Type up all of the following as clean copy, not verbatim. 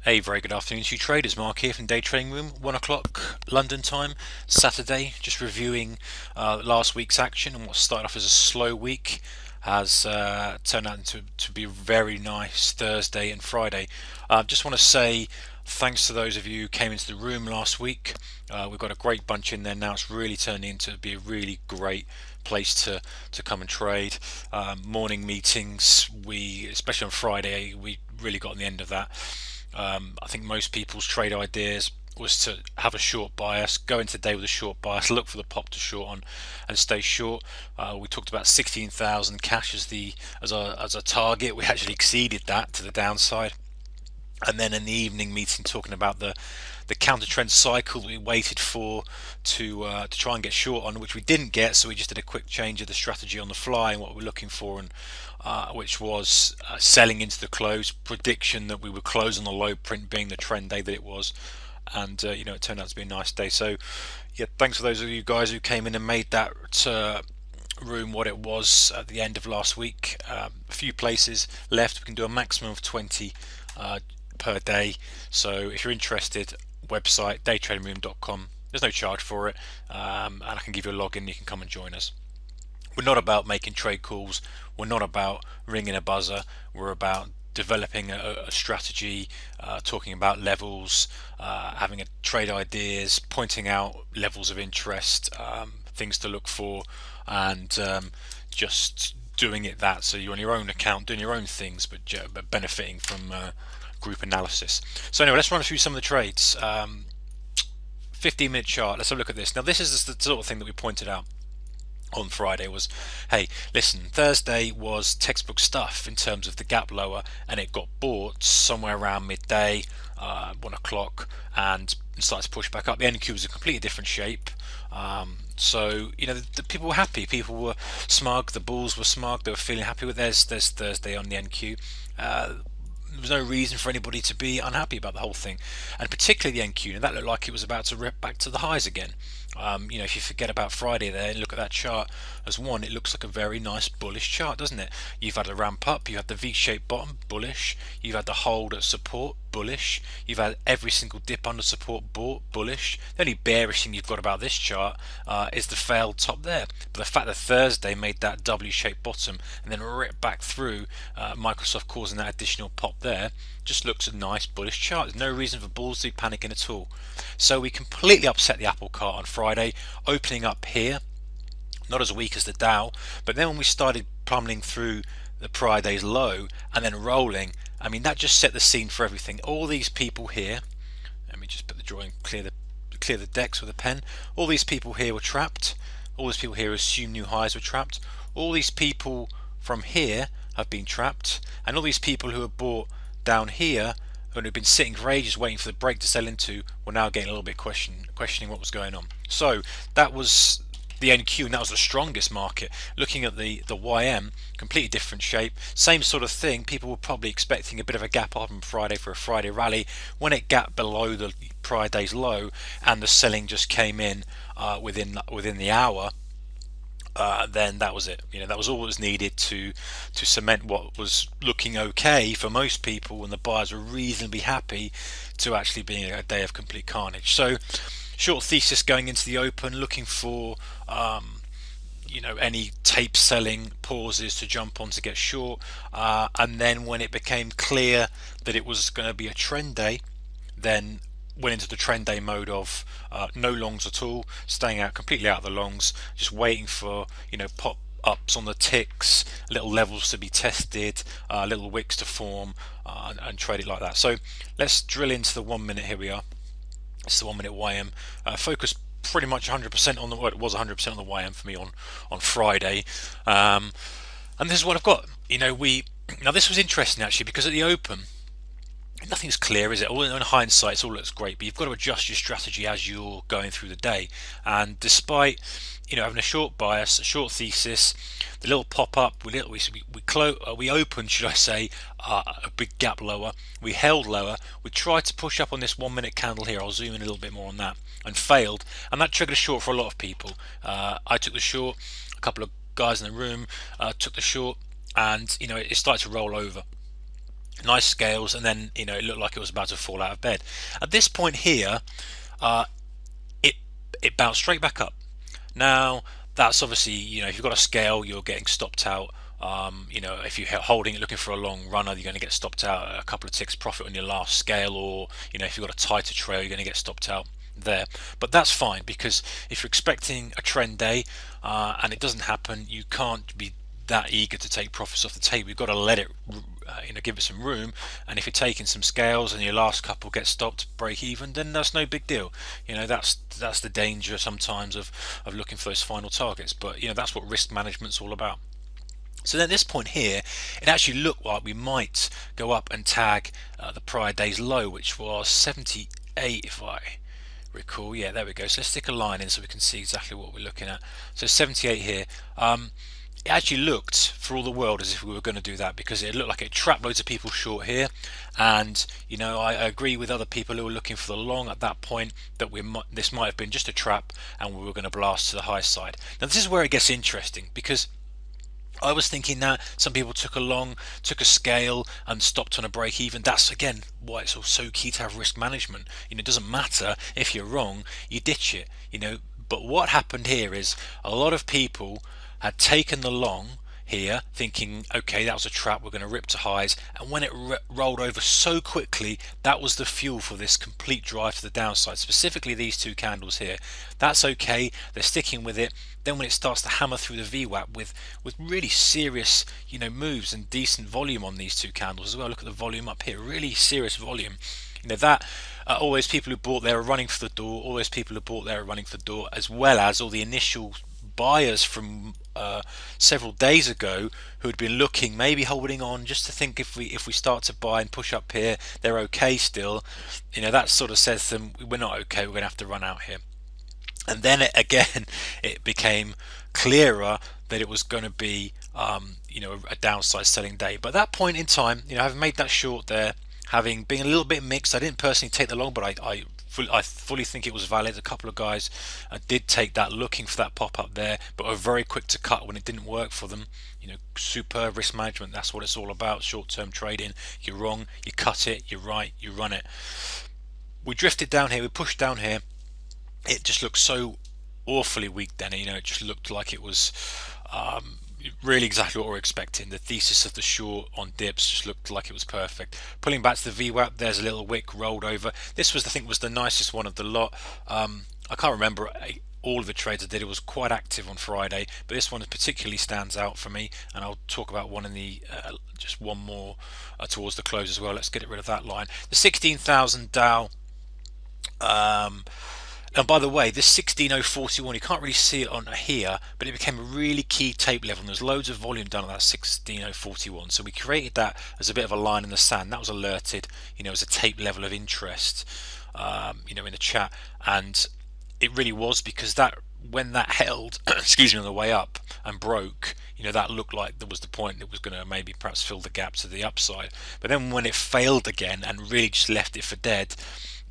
A very good afternoon to you traders. Mark here from Day Trading Room, 1 o'clock London time, Saturday. Just reviewing last week's action, and what started off as a slow week has turned out to be a very nice Thursday and Friday. Just want to say thanks to those of you who came into the room last week. We've got a great bunch in there now. It's really turning into be a really great place to come and trade. Morning meetings, especially on Friday, we really got on the end of that. I think most people's trade ideas was to have a short bias, go into the day with a short bias, look for the pop to short on, and stay short. We talked about 16,000 cash as our target. We actually exceeded that to the downside. And then in the evening meeting, talking about the counter trend cycle that we waited for to try and get short on, which we didn't get. So we just did a quick change of the strategy on the fly and what we're looking for, and which was selling into the close, prediction that we would close on the low print, being the trend day that it was. And it turned out to be a nice day. So yeah, thanks for those of you guys who came in and made that room what it was at the end of last week. A few places left. We can do a maximum of 20 per day. So if you're interested, website daytradingroom.com. There's no charge for it, and I can give you a login. You can come and join us. We're not about making trade calls. We're not about ringing a buzzer. We're about developing a strategy, talking about levels, having a trade ideas, pointing out levels of interest, things to look for, and just doing it that. So you're on your own account, doing your own things, but benefiting from group analysis. So anyway, let's run through some of the trades. 15-minute chart. Let's have a look at this. Now, this is the sort of thing that we pointed out on Friday was, hey, listen, Thursday was textbook stuff in terms of the gap lower, and it got bought somewhere around midday, 1 o'clock, and started to push back up. The NQ was a completely different shape. So the people were happy, people were smug, the bulls were smug, they were feeling happy with there's Thursday on the NQ. There was no reason for anybody to be unhappy about the whole thing, and particularly the NQ. Now that looked like it was about to rip back to the highs again. If you forget about Friday there and look at that chart as one, it looks like a very nice bullish chart, doesn't it? You've had a ramp up, you had the V-shaped bottom, bullish. You've had the hold at support, bullish. You've had every single dip under support, bought, bullish. The only bearish thing you've got about this chart is the failed top there. But the fact that Thursday made that W-shaped bottom and then ripped back through, Microsoft causing that additional pop there, just looks a nice bullish chart. There's no reason for bulls to be panicking at all. So we completely upset the apple cart on Friday, opening up here, not as weak as the Dow, but then when we started plummeting through the prior day's low and then rolling, I mean, that just set the scene for everything. All these people here, let me just put the drawing, clear the decks with a pen. All these people here were trapped. All these people here who assumed new highs were trapped. All these people from here have been trapped, and all these people who are bought down here and who've been sitting for ages waiting for the break to sell into were now getting a little bit questioning what was going on. So that was the NQ, and that was the strongest market. Looking at the YM, completely different shape, same sort of thing. People were probably expecting a bit of a gap up on Friday for a Friday rally. When it gapped below the prior day's low and the selling just came in within the hour, then that was it. That was all that was needed to cement what was looking okay for most people, and the buyers were reasonably happy to actually being a day of complete carnage. So short thesis going into the open, looking for any tape selling pauses to jump on to get short, and then when it became clear that it was going to be a trend day, then went into the trend day mode of no longs at all, staying out completely out of the longs, just waiting for pop ups on the ticks, little levels to be tested, little wicks to form, and trade it like that. So let's drill into the 1 minute. Here we are. It's the 1 minute YM. Focus pretty much 100% on it was 100% on the YM for me on Friday, and this is what I've got. Now this was interesting actually, because at the open, nothing's clear, is it? All in hindsight, it all looks great, but you've got to adjust your strategy as you're going through the day. And despite having a short bias, a short thesis, the little pop up, we opened, should I say, a big gap lower. We held lower. We tried to push up on this 1 minute candle here. I'll zoom in a little bit more on that, and failed. And that triggered a short for a lot of people. I took the short. A couple of guys in the room took the short, and it started to roll over. nice scales, and then it looked like it was about to fall out of bed. At this point here, uh, it it bounced straight back up. Now that's obviously, if you've got a scale, you're getting stopped out. If you're holding it looking for a long runner, you're going to get stopped out a couple of ticks profit on your last scale, or if you've got a tighter trail, you're going to get stopped out there. But that's fine, because if you're expecting a trend day and it doesn't happen, you can't be that eager to take profits off the table. You've got to let it, give it some room. And if you're taking some scales and your last couple get stopped, break even, then that's no big deal. That's the danger sometimes of looking for those final targets. But that's what risk management's all about. So then at this point here, it actually looked like we might go up and tag the prior day's low, which was 78, if I recall. Yeah, there we go. So let's stick a line in so we can see exactly what we're looking at. So 78 here. It actually looked for all the world as if we were going to do that, because it looked like it trapped loads of people short here. And I agree with other people who were looking for the long at that point that this might have been just a trap and we were going to blast to the high side. Now this is where it gets interesting, because I was thinking that some people took a scale and stopped on a break even. That's again why it's so key to have risk management. It doesn't matter if you're wrong, you ditch it. But what happened here is a lot of people had taken the long here, thinking, okay, that was a trap, we're going to rip to highs, and when it rolled over so quickly, that was the fuel for this complete drive to the downside. Specifically these two candles here. That's okay, they're sticking with it. Then when it starts to hammer through the VWAP with really serious moves and decent volume on these two candles as well. Look at the volume up here, really serious volume. That all those people who bought there are running for the door, all those people who bought there are running for the door, as well as all the initial buyers from several days ago who had been looking, maybe holding on just to think if we start to buy and push up here, they're okay still. That sort of says to them, we're not okay, we're going to have to run out here. And then it became clearer that it was going to be a downside selling day. But at that point in time, having made that short there, having been a little bit mixed, I didn't personally take the long, but I fully think it was valid. A couple of guys did take that looking for that pop up there, but were very quick to cut when it didn't work for them. Superb risk management, that's what it's all about. Short-term trading, you're wrong, you cut it, you're right, you run it. We drifted down here, we pushed down here. It just looked so awfully weak then. It just looked like it was really exactly what we're expecting. The thesis of the short on dips just looked like it was perfect. Pulling back to the VWAP, there's a little wick rolled over. This was, I think, was the nicest one of the lot. I can't remember all of the trades I did. It was quite active on Friday, but this one particularly stands out for me, and I'll talk about one in the just one more towards the close as well. Let's get rid of that line. The 16,000 Dow. And by the way, this 16041, you can't really see it on here, but it became a really key tape level, and there's loads of volume done on that 16041. So we created that as a bit of a line in the sand. That was alerted, as a tape level of interest, in the chat, and it really was, because that when that held, excuse me, on the way up and broke, that looked like there was the point it was going to maybe perhaps fill the gap to the upside. But then when it failed again and really just left it for dead,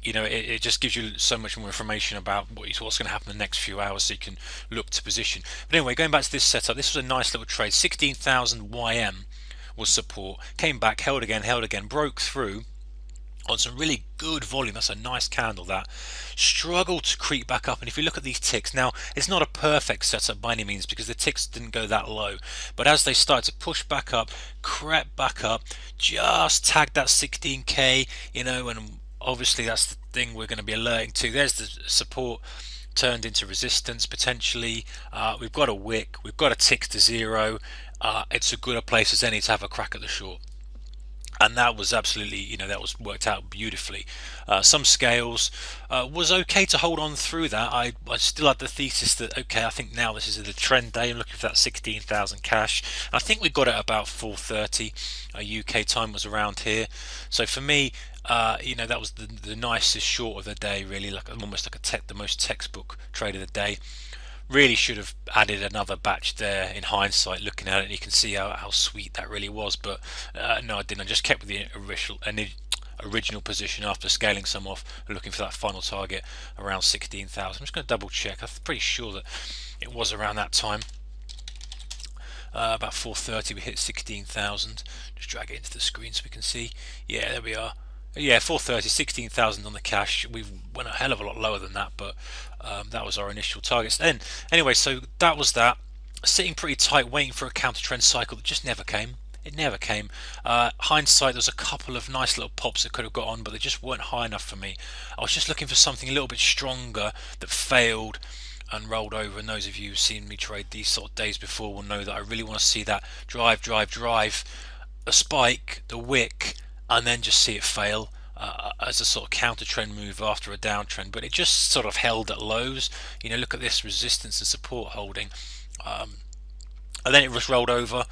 it just gives you so much more information about what's going to happen in the next few hours, so you can look to position. But anyway, going back to this setup, this was a nice little trade. 16,000 YM was support, came back, held again, broke through on some really good volume. That's a nice candle. That struggled to creep back up, and if you look at these ticks now, it's not a perfect setup by any means, because the ticks didn't go that low, but as they started to push back up, crept back up, just tagged that 16k, and obviously that's the thing we're going to be alerting to. There's the support turned into resistance potentially. We've got a wick, we've got a tick to zero. It's as good a place as any to have a crack at the short, and that was absolutely, that was worked out beautifully. Some scales was okay to hold on through that. I still had the thesis that, okay, I think now this is the trend day. I'm looking for that 16,000 cash. I think we got it about 4:30 UK time, was around here. So for me, that was the nicest short of the day, really, like almost like the most textbook trade of the day. Really should have added another batch there in hindsight, looking at it, and you can see how sweet that really was. But no, I didn't. I just kept with the original position after scaling some off, looking for that final target around 16,000. I'm just going to double check. I'm pretty sure that it was around that time. About 4:30 we hit 16,000. Just drag it into the screen so we can see. Yeah, there we are. Yeah, 4:30, 16,000 on the cash. We went a hell of a lot lower than that, but that was our initial targets. Then anyway, so that was that. Sitting pretty tight, waiting for a counter trend cycle that just never came. It never came. Hindsight, there's a couple of nice little pops that could have got on, but they just weren't high enough for me. I was just looking for something a little bit stronger that failed and rolled over. And those of you who've seen me trade these sort of days before will know that I really want to see that drive, a spike, the wick, and then just see it fail. As a sort of counter trend move after a downtrend, but it just sort of held at lows. Look at this resistance and support holding, and then it just rolled over.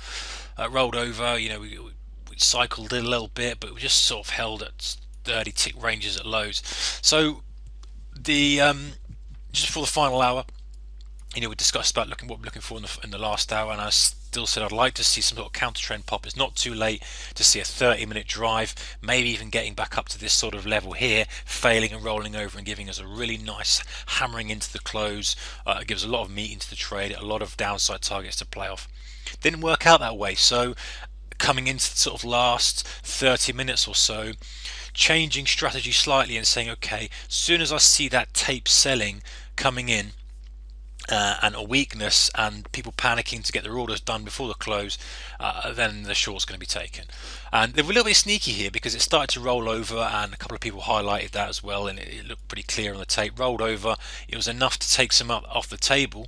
We cycled it a little bit, but we just sort of held at 30 tick ranges at lows. So the just for the final hour, we discussed about what we're looking for in the last hour, and I still said I'd like to see some sort of counter trend pop. It's not too late to see a 30-minute drive, maybe even getting back up to this sort of level here, failing and rolling over and giving us a really nice hammering into the close. It gives a lot of meat into the trade, a lot of downside targets to play off. Didn't work out that way, so coming into the sort of last 30 minutes or so, changing strategy slightly and saying, okay, as soon as I see that tape selling coming in, and a weakness and people panicking to get their orders done before the close, then the short's going to be taken. And they were a little bit sneaky here because it started to roll over, and a couple of people highlighted that as well, and it looked pretty clear on the tape. Rolled over, it was enough to take some up off the table.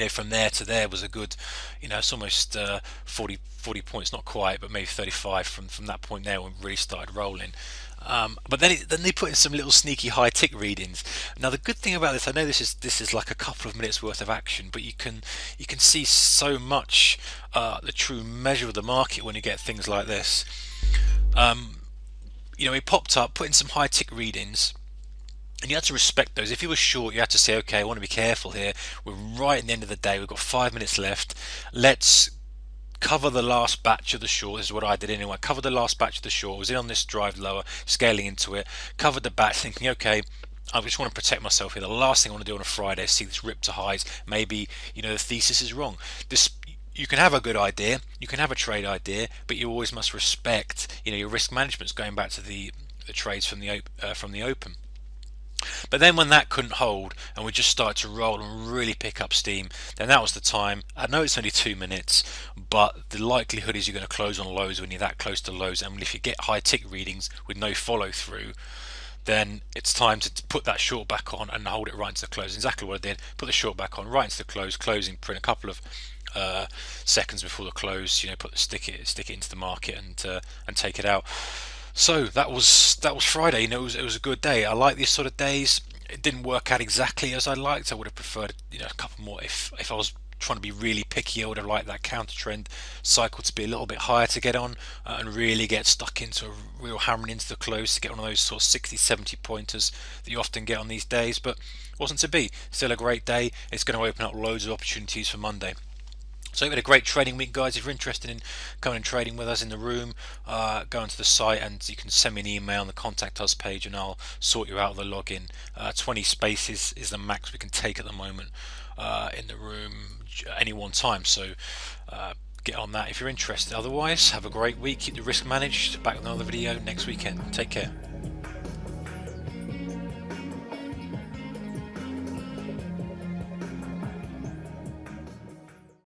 From there to there was a good, it's almost 40 points, not quite, but maybe 35 from that point there when it really started rolling. But then they put in some little sneaky high tick readings. Now the good thing about this, I know this is like a couple of minutes worth of action, but you can see so much the true measure of the market when you get things like this. It popped up, put in some high tick readings, and you had to respect those. If you were short, you had to say, okay, I want to be careful here. We're right at the end of the day. We've got 5 minutes left. Let's cover the last batch of the short. This is what I did anyway. Cover the last batch of the short. I was in on this drive lower, scaling into it. Covered the batch, thinking, okay, I just want to protect myself here. The last thing I want to do on a Friday is see this rip to highs. Maybe the thesis is wrong. You can have a good idea, you can have a trade idea, but you always must respect your risk management's going back to the trades from the open. But then when that couldn't hold and we just started to roll and really pick up steam, then that was the time. I know it's only 2 minutes, but the likelihood is you're going to close on lows when you're that close to lows. And if you get high tick readings with no follow through, then it's time to put that short back on and hold it right into the close. Exactly what I did. Put the short back on right into the close, closing print a couple of seconds before the close. Stick it into the market and take it out. So that was Friday. It was a good day. I like these sort of days. It didn't work out exactly as I liked. I would have preferred a couple more. If I was trying to be really picky, I would have liked that counter trend cycle to be a little bit higher to get on and really get stuck into a real hammering into the close to get one of those sort of 60-70 pointers that you often get on these days. But it wasn't to be. Still a great day. It's going to open up loads of opportunities for Monday. So we've had a great trading week, guys. If you're interested in coming and trading with us in the room, go onto the site and you can send me an email on the contact us page and I'll sort you out the login. 20 spaces is the max we can take at the moment in the room at any one time. So get on that if you're interested. Otherwise, have a great week. Keep the risk managed. Back with another video next weekend. Take care.